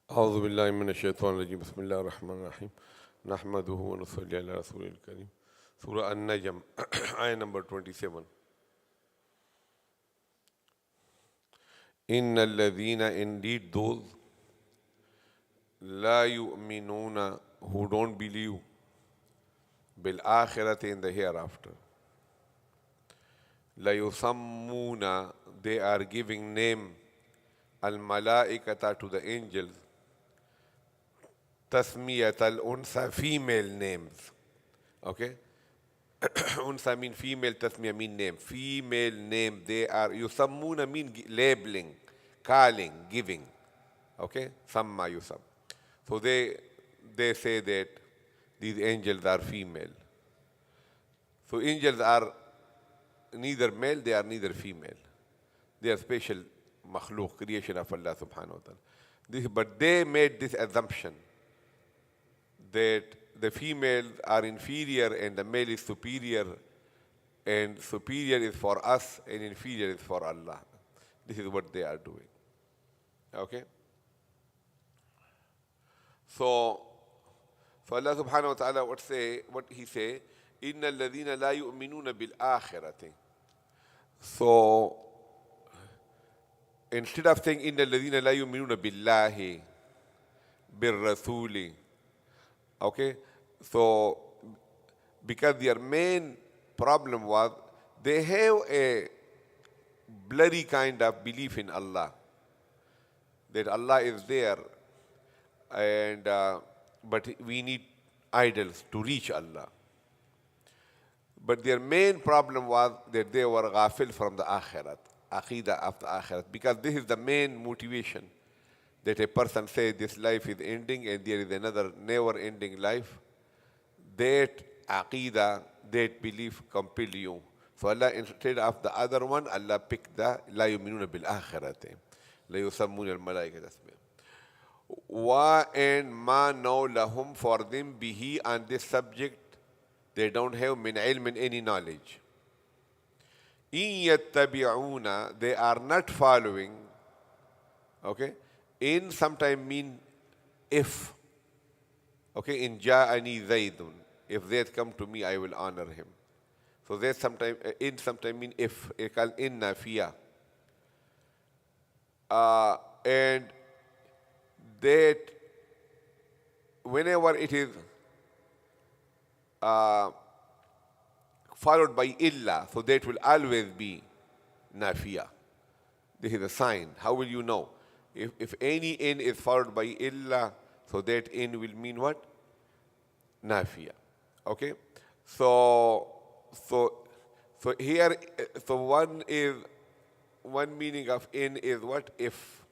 أعوذ بالله من الشيطان الرجيم بسم الله الرحمن الرحيم نحمده ونصلي على رسوله الكريم Surah An-Najm ayah number 27 إن الذين indeed those لا يؤمنون who don't believe بالآخرة in the hereafter لا يسمون they are giving name al-malaikata to the angels Tasmiyat al-unsa, female names. Okay? Unsa mean female, tasmiya mean name. Female name, they are, yusammuna mean labeling, calling, giving. Okay? Samma yusam. So they say that these angels are female. So angels are neither male, they are neither female. They are special makhluk, creation of Allah subhanahu wa ta'ala. But they made this assumption that the females are inferior and the male is superior, and superior is for us and inferior is for Allah. This is what they are doing. Okay? So Allah subhanahu wa ta'ala what he say, إِنَّ الَّذِينَ لَا يُؤْمِنُونَ بِالْآخِرَةِ. So instead of saying إِنَّ الَّذِينَ لَا يُؤْمِنُونَ بِاللَّهِ بِالرَّسُولِ, okay, so because their main problem was they have a blurry kind of belief in Allah, that Allah is there, and but we need idols to reach Allah. But their main problem was that they were ghafil from the akhirat, aqidah of the akhirat, because this is the main motivation. That a person says this life is ending and there is another never-ending life. That aqidah, that belief compel you. So Allah, instead of the other one, Allah picked the لا يؤمنون بالآخرة لا يسمون الملائكة تسمية. Wa and ma no lahum, for them bihi on this subject, they don't have min ilm, any knowledge. In yattabi'una, they are not following. Okay? In sometime mean if. Okay, in ja'ani zaydun, if Zayd come to me, I will honor him. So that sometime in sometime mean if. It called in nafiya. And that whenever it is followed by illa, so that will always be nafiya. This is a sign. How will you know? If any in is followed by illa, so that in will mean what? Nafiya. Okay? So here, so one meaning of in is what? If.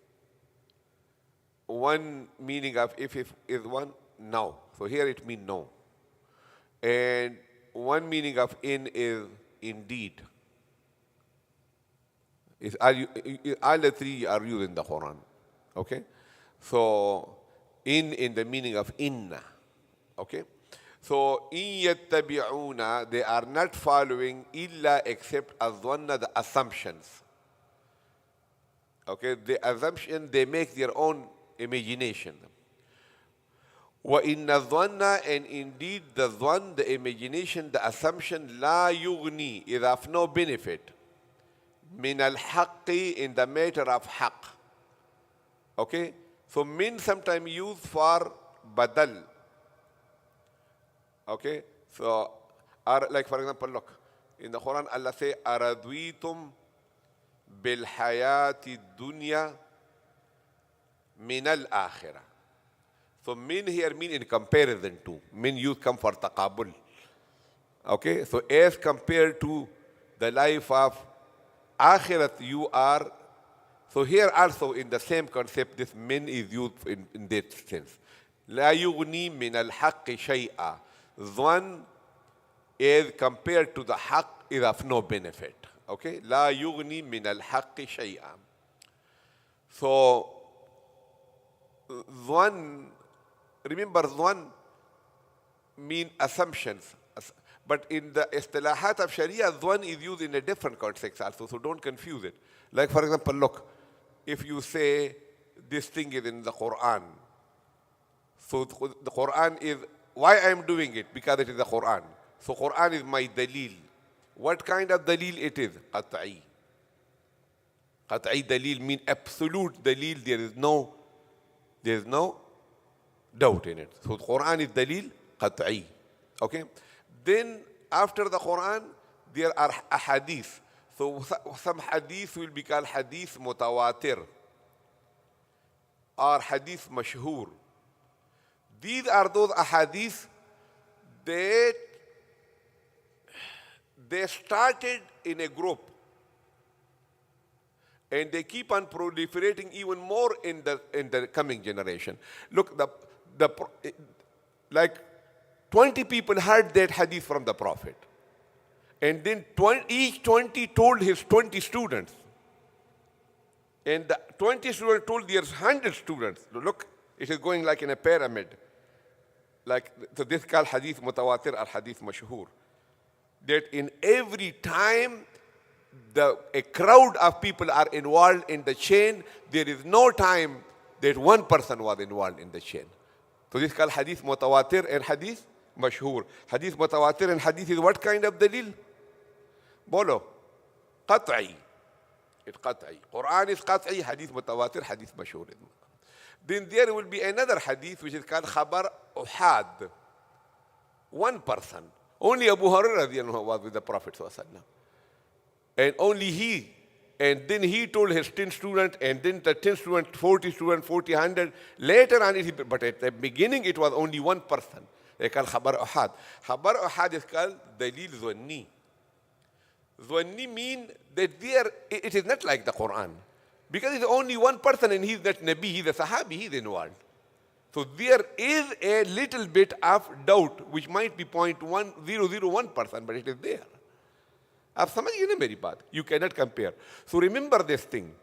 One meaning of if is one, no. So here it means no. And one meaning of in is indeed. All the three are used in the Quran. Okay? So, in the meaning of inna. Okay? So, in yattabi'una, they are not following illa except azwanna, the assumptions. Okay? The assumption, they make their own imagination. Wa inna dhanna, and indeed the dhan, the imagination, the assumption, la yughni, is of no benefit. Min al-haqqi, in the matter of haqq. Okay? So min sometimes used for badal. Okay? So, like for example, look, in the Quran, Allah say, aradwitum bil hayati dunya min al-akhirah. So min here mean in comparison to. Min used come for taqabul. Okay? So as compared to the life of akhirat, you are. So here also in the same concept, this min is used in that sense. La yughni min al-haqqi shay'a. Dhan is compared to the haqq is of no benefit. Okay? La yughni min al-haqqi shay'a. So dhan, remember dhan mean assumptions. But in the istilahat of Sharia, dhan is used in a different context also, so don't confuse it. Like for example, look, if you say this thing is in the Qur'an, So the Qur'an is, why I am doing it? Because it is the Qur'an. So Qur'an is my dalil. What kind of dalil it is? Qat'i. Qat'i dalil means absolute dalil. There is no doubt in it. So the Quran is dalil qat'i. Okay? Then after the Quran, there are ahadith. So some hadith will be called hadith mutawatir or hadith mashhur. These are those ahadith that they started in a group and they keep on proliferating even more in the coming generation. Look, like 20 people heard that hadith from the Prophet. And then each 20 told his 20 students. And the 20 students told their 100 students. Look, it is going like in a pyramid. Like, so this is called hadith mutawatir or hadith mashhur. That in every time a crowd of people are involved in the chain, there is no time that one person was involved in the chain. So this is called hadith mutawatir and hadith mashhur. Hadith mutawatir and hadith is what kind of dalil? Bolo. Qat'i. It's qat'i. Quran is qat'i, hadith mutawatir, hadith mashhur. Then there will be another hadith which is called khabar uhad. One person. Only Abu Hurairah was with the Prophet ﷺ. And only he. And then he told his 10 students, and then the 10 students, 40 students, 40, 100. Later on, but at the beginning, it was only one person. They call khabar uhad. Khabar uhad is called dalil zwanni. Zwanni means that it is not like the Quran. Because it's only one person and he's not Nabi, he's a Sahabi, he's involved. So there is a little bit of doubt, which might be 0.1001%, but it is there. Ab samajh gaye na meri baat? You cannot compare. So remember this thing.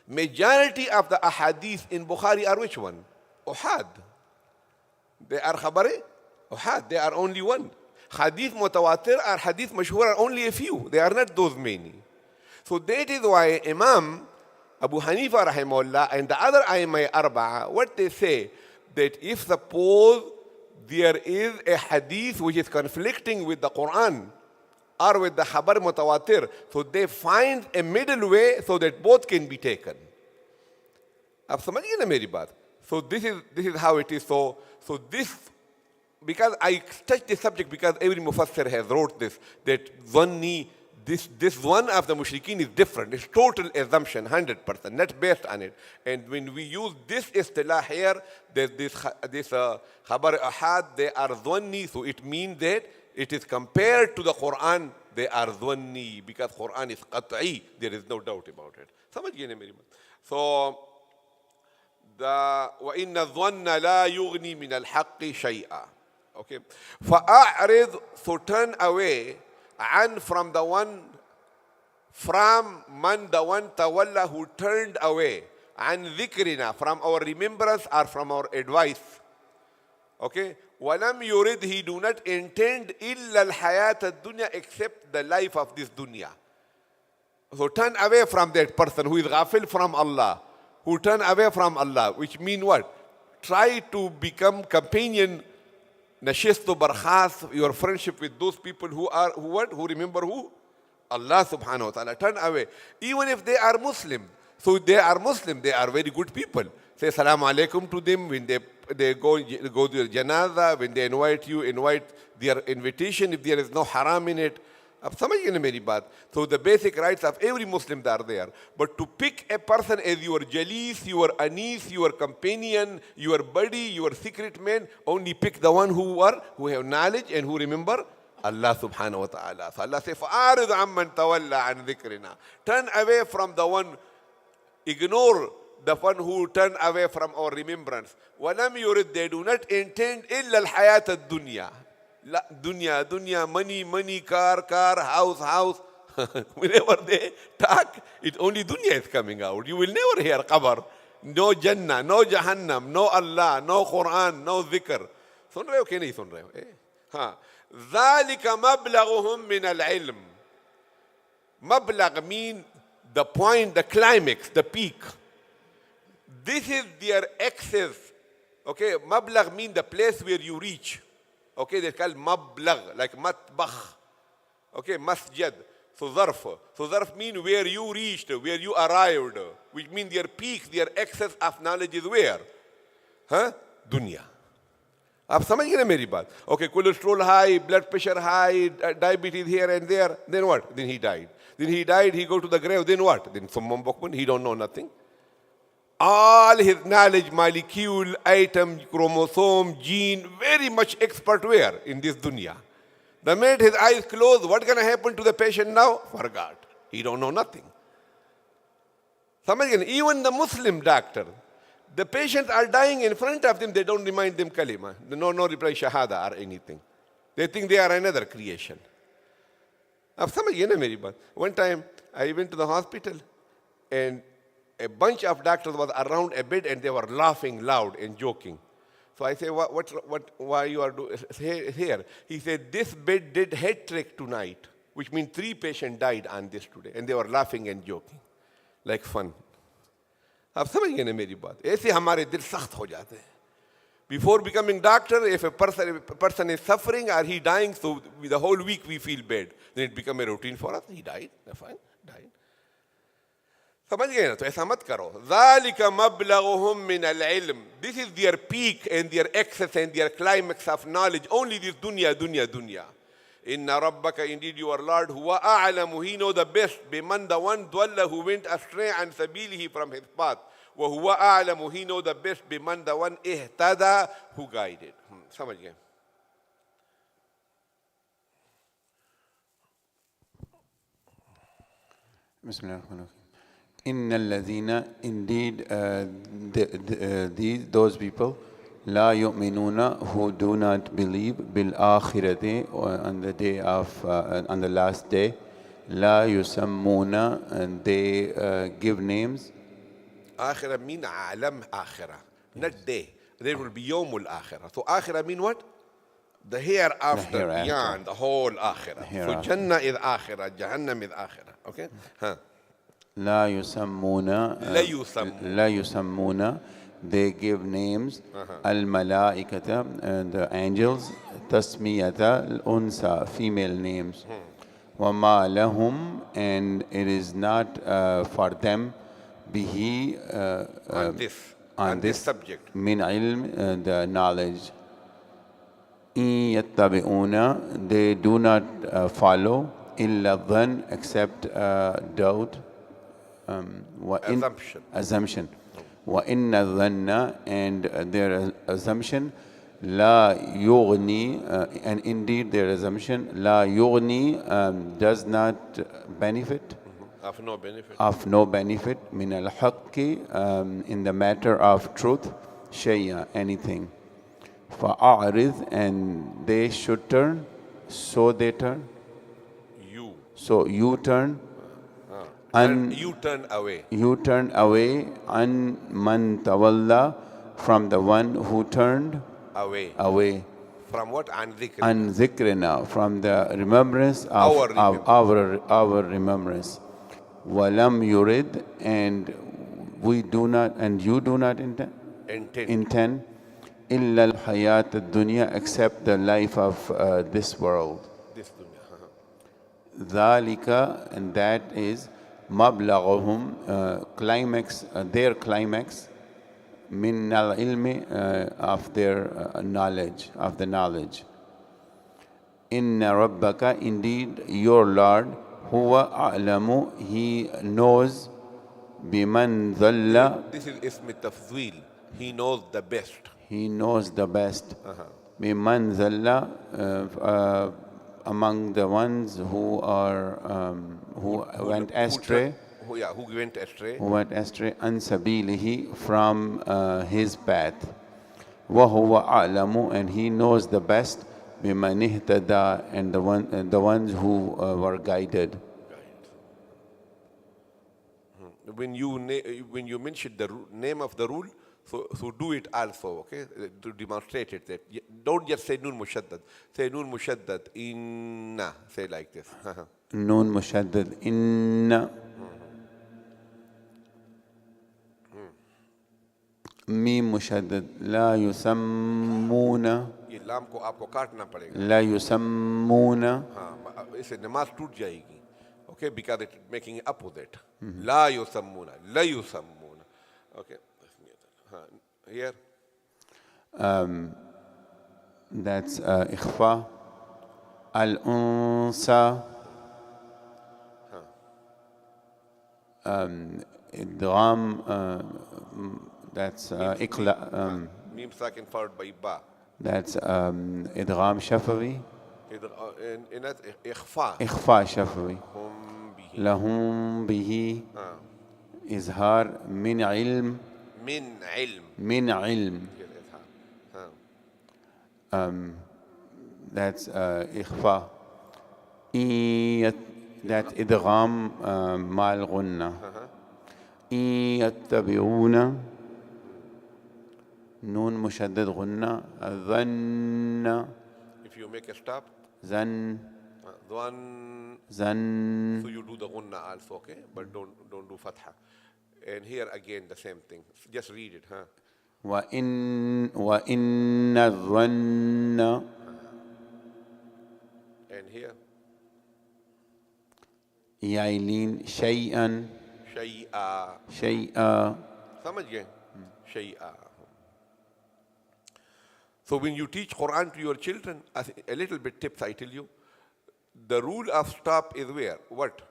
Majority of the ahadith in Bukhari are which one? Uhad. They are khabari? Uhad. They are only one. Hadith mutawatir or hadith mashhur are only a few. They are not those many. So that is why Imam Abu Hanifa rahimahullah and the other Aimai Arba'a, what they say, that if suppose there is a hadith which is conflicting with the Quran or with the khabar mutawatir, so they find a middle way so that both can be taken. Ab samajhiye na meri baat? So this is how it is. So this, because I touched this subject because every mufassir has wrote this, that zanni, this one of the mushrikeen is different. It's total assumption, 100%, not based on it. And when we use this istilah here, this khabar ahad, they are dhanni, so it means that it is compared to the Quran, they are dhanni, because Quran is qat'i, there is no doubt about it. Samajhiye na meri baat? So, وَإِنَّ الظَّنَّ لَا يُغْنِي مِنَ الْحَقِّ شَيْئًا. Okay. فَأَعْرِضْ, so turn away, and from the one tawalla who turned away, and dhikrina, from our remembrance or from our advice. Okay? وَلَمْ يُرِدْ, he do not intend إِلَّا الْحَيَاةَ الدُّنْيَا, except the life of this dunya. So turn away from that person who is ghafil from Allah, who turn away from Allah, which mean what? Try to become companion, nashistu barkhas, your friendship with those people who remember who? Allah subhanahu wa ta'ala. Turn away. Even if they are Muslim. So they are Muslim, they are very good people. Say salamu alaikum to them when they go to the janaza, when they invite their invitation if there is no haram in it. Ab samajhiye na meri baat? So the basic rights of every Muslim are there. But to pick a person as your jalis, your anis, your companion, your buddy, your secret man, only pick the one who have knowledge and who remember Allah subhanahu wa ta'ala. So Allah says, فَأَعْرِضْ عَمَّنْ تَوَلَّى عَنْ ذِكْرِنَا. Turn away from the one, ignore the one who turn away from our remembrance. وَلَمْ يُرِدْ, they do not intend إِلَّا الْحَيَاةَ الدُّنْيَا. Dunya, money, car, house. Whenever they talk, it only dunya is coming out. You will never hear qabr. No Jannah, no Jahannam, no Allah, no Quran, no dhikr. Sun rahe ho ke nahi sun rahe ho? ذَلِكَ مَبْلَغُهُم مِّنَ الْعِلْمِ. Mablag mean the point, the climax, the peak. This is their access Okay, mablag means the place where you reach. Okay, they're called mablag, like matbakh. Okay, masjid. So zarf. So zarf means where you reached, where you arrived, which means their peak, their excess of knowledge is where? Huh? Dunya. आप समझ गए ना मेरी बात? Okay, cholesterol high, blood pressure high, diabetes here and there. Then what? Then he died. Then he died, he go to the grave. Then what? Then someone bokman, he don't know nothing. All his knowledge, molecule, atom, chromosome, gene, very much expert where? In this dunya. The minute his eyes closed, what's going to happen to the patient now? Forgot. He don't know nothing. Even the Muslim doctor, the patients are dying in front of them, they don't remind them kalima. No reply shahada or anything. They think they are another creation. One time I went to the hospital and a bunch of doctors was around a bed and they were laughing loud and joking. So I say, why you are here? He said, this bed did hat trick tonight, which means 3 patients died on this today. And they were laughing and joking, like fun. आप समझ गए ना मेरी बात? ऐसे हमारे दिल सख्त हो जाते हैं. Before becoming doctor, if a person is suffering or he dying, so the whole week we feel bad. Then it become a routine for us. He died, fine, died. समझ गए ना? तो ऐसा मत करो. ذَلِكَ مَبْلَغُهُم مِّنَ الْعِلْمِ. This is their peak and their excess and their climax of knowledge. Only this dunya. Inna rabbaka, indeed your Lord, huwa a'lamu, he know the best, biman, the one, dwalla, who went astray an sabilihi, from his path. Wa huwa a'lamu, he know the best, biman, the one, ihtada, who guided. समझ गए? Bismillahirrahmanirrahim. Inna alladhina, indeed those people, La yu'minuna, who do not believe, bil akhirati, on the day of, on the last day. La yusammuna, and they give names. Akhirah mean alam akhirah, not day. There will be yawmul akhirah. So akhirah mean what? The hereafter, beyond the whole akhirah. So Jannah is akhirah, Jahannam is akhirah. Okay? La yusammuna, La yusammuna, they give names. Al-malaikata, the angels. Tasmiyata, al-unsa, female names. Wama lahum, and it is not for them, bihi, on this subject. Min ilm, the knowledge. In yattabi'una, they do not follow. Illa dhan, except doubt. Assumption. Wa inna dhanna, and their assumption, la yughni, and indeed their assumption, la yughni, does not benefit. Of no benefit. Of no benefit. Min al-haqqi, in the matter of truth, shay'a, anything. Fa'a'rid, and they should turn, so they turn. So you turn. And you turn away. You turn away. An man tawalla, from the one who turned away. From what? An zikrina, from the remembrance of our remembrance. Walam yurid, and we do not, and you do not intend illa al-hayat ad-dunya, except the life of this world. This dunya. Dhalika, and that is mablaghum, climax, their climax, min al-ilmi, of their knowledge, of the knowledge. Inna rabbaka, indeed your Lord, huwa a'lamu, he knows, biman dhalla. This is ism tafdhil. He knows the best. He knows the best. Biman dhalla, among the ones who are who went astray. Who went astray? Who went astray an sabilihi, from his path. Wa huwa a'lamu, and he knows the best, biman ihtada, and the ones who were guided. When you mention the name of the rule, so do it also, okay, to demonstrate it. That don't just say nun mushaddad. Say nun mushaddad inna. Say like this. Nun mushaddad inna. ميم مشدد لا يسمون ये लाम को आपको काटना पड़ेगा لا يسمون हाँ इससे नमाज टूट जाएगी okay because it making opposite لا يسمون لا يسمون okay हाँ here that's إخفاء الأنثى إدغام that's إقلاع ميم ساكن followed by با that's إدغام شفوي إخفاء إخفاء شفوي هم به لهم به إظهار من علم من علم من علم that's إخفاء that's إدغام مع الغنة إن يتبعون نون مشدد غنة ظن if you make a stop زن ظن زن so you do the gunna also okay but don't do fatha and here again the same thing just read it huh وإن الظن and here يعلين شيئا شيئا شيئا समझ गए شيئا so when you teach Qur'an to your children a little bit tips I tell you the rule of stop is where what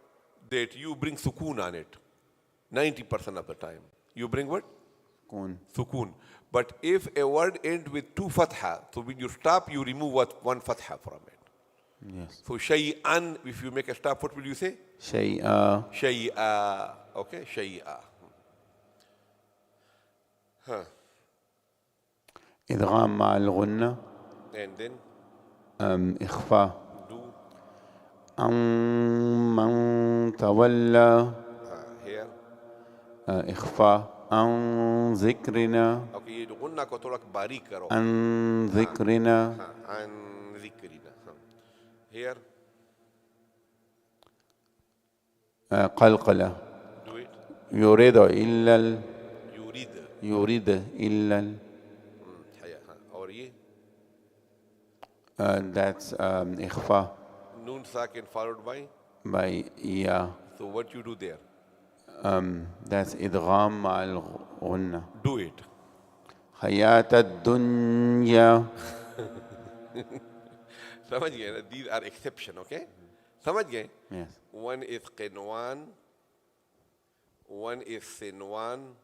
that you bring sukoon on it 90% of the time you bring what كون sukoon but if a word ends with two fatha so when you stop you remove one fatha from it yes so shay'an if you make a stop what will you say شيئا shay'a okay shay'a إدغام مع الغنة and then إخفاء do من تولى here إخفاء عن ذكرنا okay ये गुन्ना को थोड़ा बारीक करो عن ذكرنا عن ذكرنا here قلقلة do it يريد إلا يريد يريد إلا और ये that's إخفاء noon sakin followed by يا so what you do there that's إدغام مع الغنة do it حياة الدنيا समझ गए ना these are exception okay समझ गए yes one is qinwan one is sinwan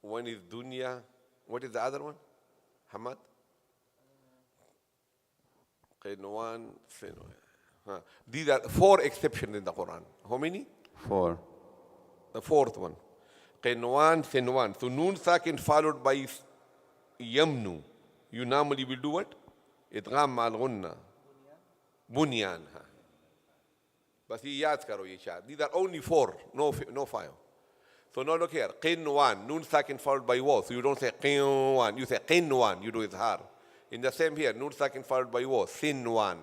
one is dunya what is the other one Hamad qinwan sinwan these are 4 exceptions in the Quran how many 4 the fourth one qinwan sinwan so noon sakin followed by yamnu you normally will do what idgham ma'al gunna bunyan बस ये याद करो ये चार these are only 4 no 5 so now look here qinwan noon sakin followed by waw so you don't say qinwan you say qinwan you do izhar in the same here noon sakin followed by waw sinwan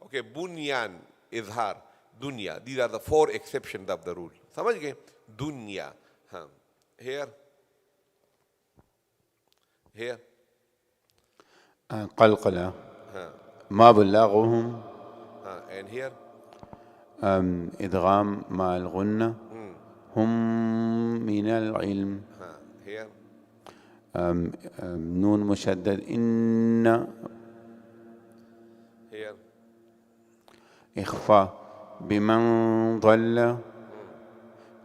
okay bunyan izhar dunya these are the 4 exceptions of the rule समझ गए dunya here قلقلة ما بلغهم and here إدغام مع الغنة هم من العلم here نون مشدد إن here إخفاء بمن ضل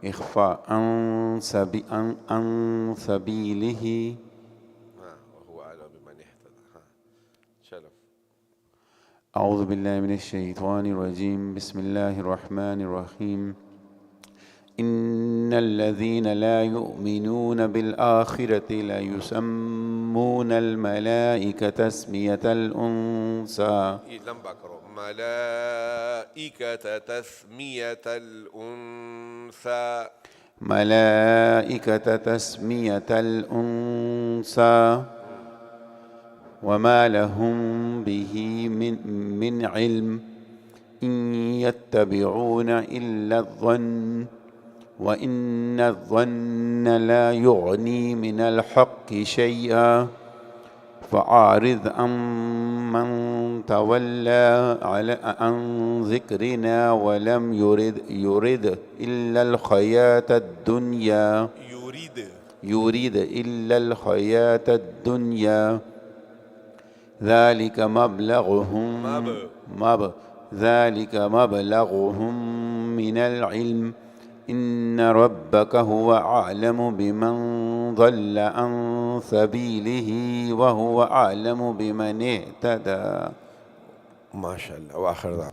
إخفاء عن سبيله وهو أعلم بمن اهتدى شلو أعوذ بالله من الشيطان الرجيم بسم الله الرحمن الرحيم إن الذين لا يؤمنون بالآخرة لا يسمون الملائكة تسمية الأنثى ملائكة تسمية الأنثى ملائكة تسمية الأنثى وما لهم به من علم إن يتبعون إلا الظن وإن الظن لا يغني من الحق شيئا فأعرض عمن تولى عن ذكرنا ولم يرد إلا الحياة الدنيا يريد إلا الحياة الدنيا ذلك مبلغهم من العلم إن ربك هو أعلم بمن ضل عن سبيله وهو أعلم بمن اهتدى. ما شاء الله. وآخر دعوانا